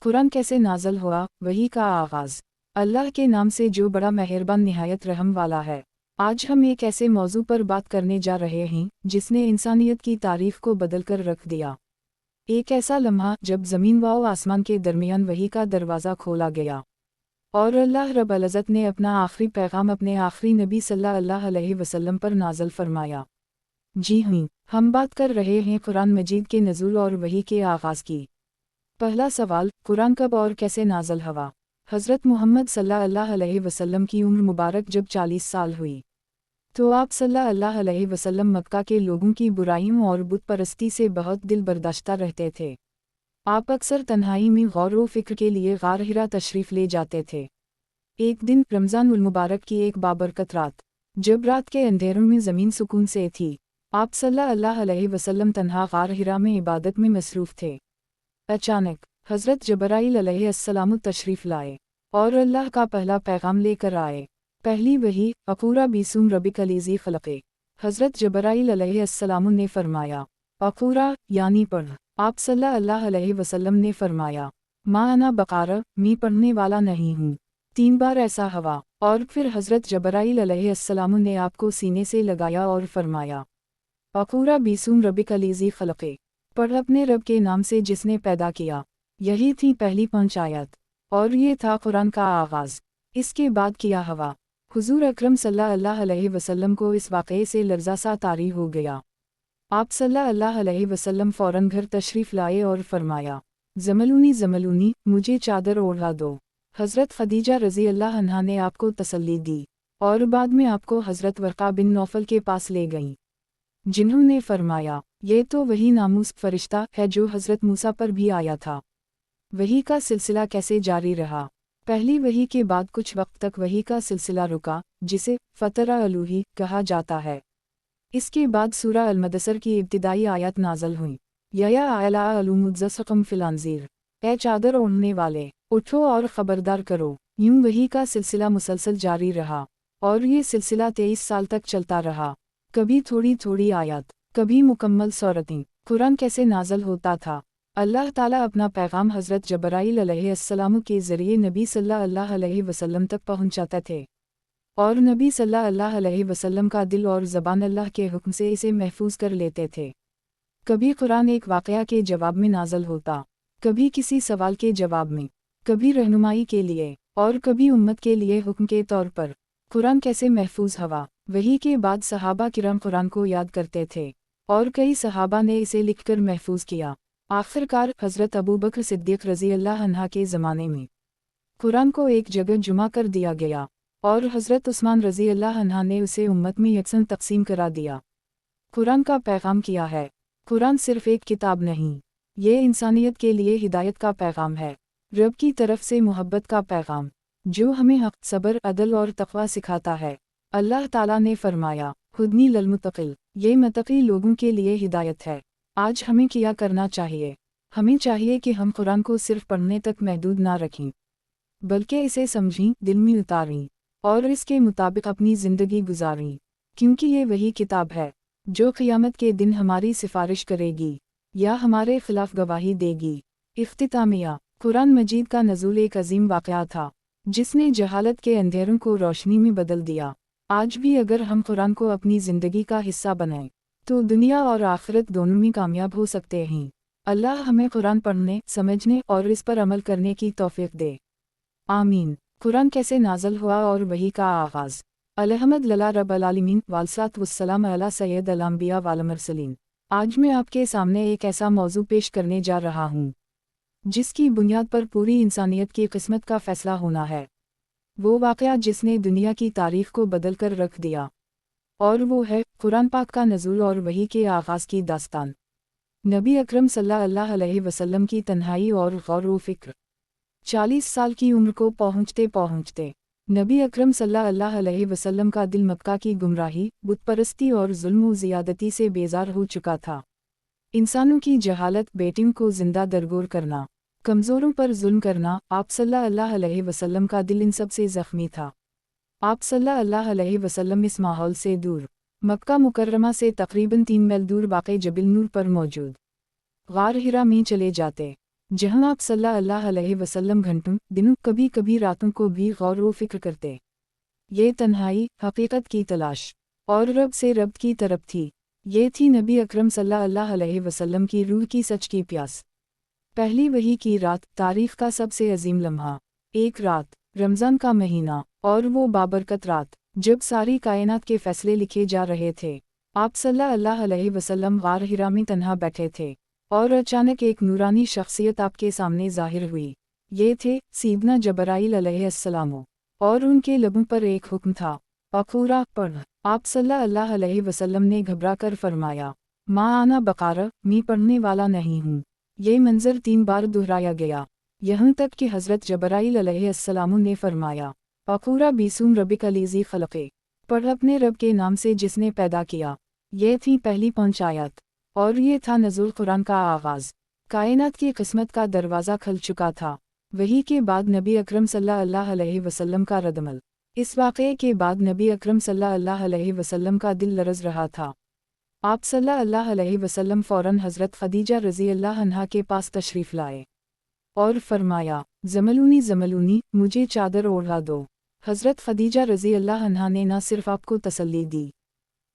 कुरान कैसे नाज़िल हुआ, वही का आगाज़। अल्लाह के नाम से जो बड़ा मेहरबान निहायत रहम वाला है। आज हम एक ऐसे मौजू पर बात करने जा रहे हैं जिसने इंसानियत की तारीफ को बदल कर रख दिया। एक ऐसा लम्हा जब ज़मीन व आसमान के दरमियान वही का दरवाज़ा खोला गया और अल्लाह रब अल इज़्ज़त ने अपना आखिरी पैगाम अपने आखिरी नबी सल्लल्लाहु अलैहि वसल्लम पर नाज़िल फरमाया। जी हाँ, हम बात कर रहे हैं कुरान मजीद के नज़ूल और वही के आगाज़ की। पहला सवाल, कुरान कब और कैसे नाज़िल हुआ? हज़रत मोहम्मद सल्लल्लाहु अलैहि वसल्लम की उम्र मुबारक जब 40 साल हुई तो आप सल्लल्लाहु अलैहि वसल्लम मक्का के लोगों की बुराइयों और बुत परस्ती से बहुत दिल बर्दाश्ता रहते थे। आप अक्सर तन्हाई में गौर व फिक्र के लिए गार हिरा तशरीफ़ ले जाते थे। एक दिन रमज़ान उल मुबारक की एक बाबरकत रात, जब रात के अंधेरों में ज़मीन सुकून से थी, आप सल्लल्लाहु अलैहि वसल्लम तन्हा गार हिरा में इबादत में मसरूफ़ थे। अचानक हज़रत जबराइल अलैहिस्सलाम तशरीफ़ लाए और अल्लाह का पहला पैगाम लेकर आए। पहली वही, अक़ूरा बीसुम रबिक अलीज़ी ख़लक़े। हज़रत जबराइल अलैहिस्सलाम ने फरमाया, अक़ूरा यानी पढ़। आप सल्लल्लाहु अलैहि वसल्लम ने फरमाया, माँ अना बक़ारा, मैं पढ़ने वाला नहीं हूँ। 3 बार ऐसा हुआ और फिर हज़रत जबराइल अलैहिस्सलाम ने आपको सीने से लगाया और फरमाया, अक़ूरा बीसुम रबिक अलीज़ी ख़लक़े। पढ़ अपने रब के नाम से जिसने पैदा किया। यही थी पहली 5 आयत और ये था कुरान का आगाज़। इसके बाद किया हुआ, हुज़ूर अकरम सल्लल्लाहु अलैहि वसल्लम को इस वाक़ये से लर्ज़ा सा तारी हो गया। आप सल्लल्लाहु अलैहि वसल्लम फ़ौरन घर तशरीफ़ लाए और फरमाया, ज़मलूनी ज़मलूनी, मुझे चादर ओढ़ा दो। हज़रत ख़दीजा रज़ी अल्लाह अन्हा ने आपको तसल्ली दी और बाद में आपको हज़रत वर्क़ा बिन नौफ़ल के पास ले गईं, जिन्होंने फरमाया, ये तो वही नामूस फरिश्ता है जो हज़रत मूसा पर भी आया था। वही का सिलसिला कैसे जारी रहा? पहली वही के बाद कुछ वक्त तक वही का सिलसिला रुका, जिसे फ़तरा अलूही कहा जाता है। इसके बाद सूरा अल-मुद्दसिर की इब्तिदाई आयत नाज़िल हुई, या अला अलुमुज़्ज़क़म फ़िल-अंज़ीर, ए चादर ओढ़ने वाले, उठो और ख़बरदार करो। यूं वही का सिलसिला मुसलसल जारी रहा और ये सिलसिला 23 साल तक चलता रहा। कभी थोड़ी थोड़ी आयत, कभी मुकम्मल सूरतें। कुरान कैसे नाज़िल होता था? अल्लाह ताला अपना पैगाम हज़रत जबराइल अलैहिस्सलाम के ज़रिए नबी सल्लल्लाहु अलैहि वसल्लम तक पहुँचाते थे और नबी सल्लल्लाहु अलैहि वसल्लम का दिल और ज़बान अल्लाह के हुक्म से इसे महफूज कर लेते थे। कभी कुरान एक वाक़या के जवाब में नाज़िल होता, कभी किसी सवाल के जवाब में, कभी रहनुमाई के लिए और कभी उम्मत के लिए हुक्म के तौर पर। कुरान कैसे महफूज हुआ? वही के बाद सहाबा किराम कुरान को याद करते थे और कई सहाबा ने इसे लिखकर महफूज किया। आखिरकार हज़रत अबू बकर सिद्दीक़ रज़ी अल्लाह अन्हा के ज़माने में कुरान को एक जगह जुमा कर दिया गया और हज़रत उस्मान रज़ी अल्लाह अन्हा ने उसे उम्मत में यकसन तक़सीम करा दिया। कुरान का पैगाम क्या है? कुरान सिर्फ़ एक किताब नहीं, ये इंसानियत के लिए हिदायत का पैगाम है, रब की तरफ से मोहब्बत का पैगाम, जो हमें हक़, सब्र, अदल और तक़वा सिखाता है। अल्लाह ताला ने फरमाया, हुदनी ललमुत्तक़ीन, ये मुत्तक़ी लोगों के लिए हिदायत है। आज हमें क्या करना चाहिए? हमें चाहिए कि हम कुरान को सिर्फ़ पढ़ने तक महदूद ना रखें, बल्कि इसे समझें, दिल में उतारें और इसके मुताबिक अपनी ज़िंदगी गुजारें, क्योंकि ये वही किताब है जो क़यामत के दिन हमारी सिफारिश करेगी या हमारे ख़िलाफ़ गवाही देगी। इख्तितामिया, कुरान मजीद का नज़ूल एक अजीम वाक़या था जिसने जहालत के अंधेरों को रोशनी में बदल दिया। आज भी अगर हम कुरान को अपनी ज़िंदगी का हिस्सा बनाएं तो दुनिया और आखिरत दोनों में कामयाब हो सकते हैं। अल्लाह हमें कुरान पढ़ने, समझने और इस पर अमल करने की तौफ़ीक़ दे। आमीन। कुरान कैसे नाज़िल हुआ और वही का आगाज़? अलहमदुलिल्लाह रब्बिल आलमीन वस्सलातु वस्सलाम अला सय्यद अल अंबिया वल मुरसलीन। आज मैं आपके सामने एक ऐसा मौजू पेश करने जा रहा हूँ जिसकी बुनियाद पर पूरी इंसानियत की किस्मत का फ़ैसला होना है। वो वाक़या जिसने दुनिया की तारीख़ को बदल कर रख दिया, और वो है कुरान पाक का नज़ूल और वही के आगाज़ की दास्तान। नबी अकरम सल्लल्लाहु अलैहि वसल्लम की तन्हाई और गौर व फ़िक्र। 40 साल की उम्र को पहुँचते पहुँचते नबी अकरम सल्लल्लाहु अलैहि वसल्लम का दिल मक्का की गुमराही, बुत परस्ती और जुल्म व ज़ियादती से बेजार हो चुका था। इंसानों की जहालत, बेटियों को जिंदा दरगोर करना, कमज़ोरों पर जुल्म करना, आप सल्लल्लाहु अलैहि वसल्लम का दिल इन सब से ज़ख्मी था। आप सल्लल्लाहु अलैहि वसल्लम इस माहौल से दूर, मक्का मुकर्रमा से तकरीबन 3 मील दूर वाक़े जबिल नूर पर मौजूद गार हिरा में चले जाते जहां आप सल्लल्लाहु अलैहि वसल्लम घंटों दिनों कभी कभी रातों को भी गौर व फिक्र करते। ये तन्हाई हकीकत की तलाश और रब से रब की तरफ थी। ये थी नबी अकरम सल्लल्लाहु अलैहि वसल्लम की रूह की सच की प्यास। पहली वही की रात, तारीख का सबसे अजीम लम्हा। एक रात, रमज़ान का महीना, और वो बाबरकत रात जब सारी कायनात के फैसले लिखे जा रहे थे। आप सल्लल्लाहु अलैहि वसल्लम गार हिरा में तन्हा बैठे थे और अचानक एक नूरानी शख्सियत आपके सामने ज़ाहिर हुई। ये थे सीदना जबराइल अलैहिस्सलाम, और उनके लबों पर एक हुक्म था, अक़ूरा पढ़। आप सल्लल्लाहु अलैहि वसल्लम ने घबरा कर फरमाया, माँ आना बकारा, मैं पढ़ने वाला नहीं हूँ। ये मंजर 3 बार दोहराया गया, यहाँ तक कि हज़रत जबराइल अलैहिस्सलाम ने फरमाया, अक़ूरा बिस्म रब्बिक लज़ी ख़लक़, पढ़ अपने रब के नाम से जिसने पैदा किया। ये थी पहली 5 आयत, और ये था नज़ुल कुरान का आगाज़। कायनात की किस्मत का दरवाज़ा खुल चुका था। वही के बाद नबी अकरम सल्लल्लाहु अलैहि वसल्लम का रद्दमल। इस वाक़ये के बाद नबी अकरम सल्लल्लाहु अलैहि वसल्लम का दिल लरज़ रहा था। आप सल्लल्लाहु अलैहि वसल्लम फ़ौरन हज़रत ख़दीजा रज़ियल्लाहु अन्हा के पास तशरीफ़ लाए और फरमाया, ज़मलूनी ज़मलूनी, मुझे चादर ओढ़ा दो। हज़रत ख़दीजा रज़ियल्लाहु अन्हा ने न सिर्फ़ आपको तसल्ली दी,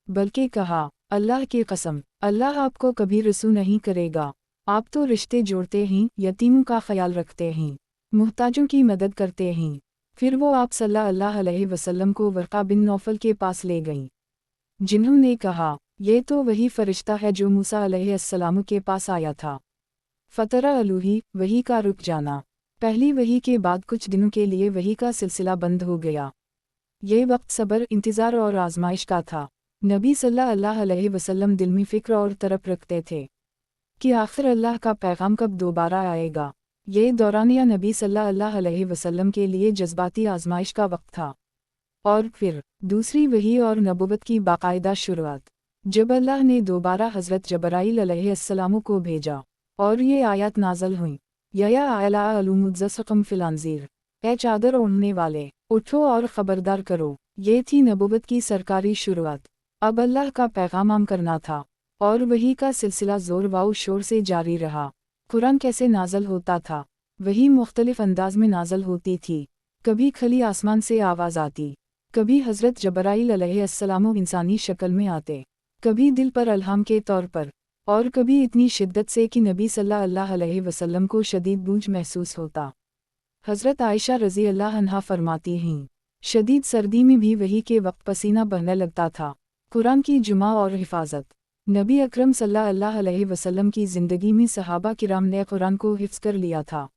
बल्कि कहा, अल्लाह की कसम, अल्लाह आपको कभी रसू नहीं करेगा। आप तो रिश्ते जोड़ते हैं, यतीमों का ख्याल रखते हैं, मुहताजों की मदद करते हैं। फिर वो आप सल्लल्लाहु अलैहि वसल्लम को वर्क़ा बिन नौफल के पास ले गईं, जिन्होंने कहा, ये तो वही फ़रिश्ता है जो मूसा अलैहिस्सलाम के पास आया था। फ़तरा अलूही, वही का रुक जाना। पहली वही के बाद कुछ दिनों के लिए वही का सिलसिला बंद हो गया। ये वक्त सब्र, इंतज़ार और आजमाइश का था। नबी सल्लल्लाहु अलैहि वसल्लम दिल में फ़िक्र और तरफ रखते थे कि आखिर अल्लाह का पैगाम कब दोबारा आएगा। ये दौरानिया नबी सल्लल्लाहु अलैहि वसल्लम के लिए जज्बाती आजमाइश का वक्त था। और फिर दूसरी वही और नबुवत की बाकायदा शुरुआत, जब अल्लाह ने दोबारा हज़रत जबराइल अलैहिस्सलाम को भेजा और ये आयत नाज़ल हुई, या आला अलुमुज़्ज़क़म फ़िलांज़ीर, ए चादर ओढ़ने वाले, उठो और ख़बरदार करो। ये थी नबुवत की सरकारी शुरुआत। अब अल्लाह का पैगाम आम करना था, और वही का सिलसिला ज़ोर व शोर से जारी रहा। कुरान कैसे नाज़ल होता था? वही मुख्तलिफ अंदाज में नाज़ल होती थी। कभी खली आसमान से आवाज़ आती, कभी हज़रत जबराइल अलैहिस्सलाम इंसानी शक्ल में आते, कभी दिल पर अल्हाम के तौर पर, और कभी इतनी शिद्दत से कि नबी सल्लल्लाहु अलैहि वसल्लम को शदीद बूझ महसूस होता। हज़रत आयशा रज़ियल्लाहु अन्हा फरमाती हैं, शदीद सर्दी में भी वही के वक्त पसीना बहने लगता था। कुरान की जुमा और हिफाजत। नबी अकरम सल्लल्लाहु अलैहि वसल्लम की ज़िंदगी में सहाबा किराम ने कुरान को हिफ्ज़ कर लिया था।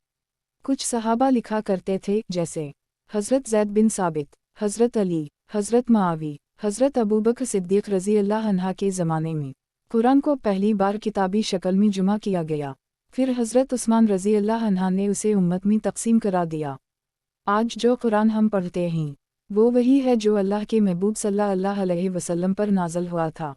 कुछ सहाबा लिखा करते थे, जैसे हज़रत ज़ैद बिन साबित, हज़रत अली, हज़रत मुआवी, हज़रत अबू बकर सिद्दीक़ रज़ियल्लाहु अन्हा के ज़माने में कुरान को पहली बार किताबी शक्ल में जुमा किया गया। फिर हज़रत उस्मान रज़ियल्लाहु अन्हा ने उसे उम्मत में तक़सीम करा दिया। आज जो कुरान हम पढ़ते हैं, वो वही है जो अल्लाह के महबूब सल्लल्लाहु अलैहि वसल्लम पर नाज़ल हुआ था।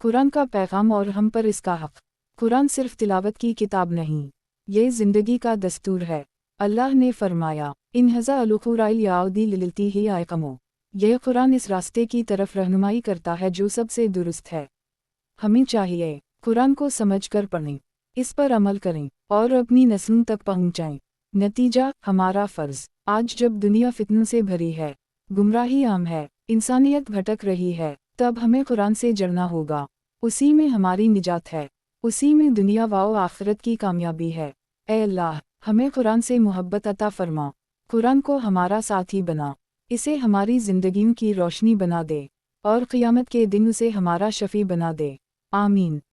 कुरान का पैगाम और हम पर इसका हक़। कुरान सिर्फ़ तिलावत की किताब नहीं, ये ज़िंदगी का दस्तूर है। अल्लाह ने फरमाया, इन्हज़ा अलुक़ुराइल याउदी लिलती ही आयकमो, यह कुरान इस रास्ते की तरफ रहनुमाई करता है जो सबसे दुरुस्त है। हमें चाहिए कुरान को समझकर पढ़ें, इस पर अमल करें और अपनी नस्लों तक पहुँचाएं। नतीजा, हमारा फ़र्ज़। आज जब दुनिया फितनों से भरी है, गुमराही आम है, इंसानियत भटक रही है, तब हमें कुरान से जड़ना होगा। उसी में हमारी निजात है, उसी में दुनिया व आखिरत की कामयाबी है। ऐ अल्लाह, हमें कुरान से मोहब्बत अता फरमा, कुरान को हमारा साथी बना, इसे हमारी ज़िंदगियों की रोशनी बना दे, और क़ियामत के दिन उसे हमारा शफ़ी बना दे। आमीन।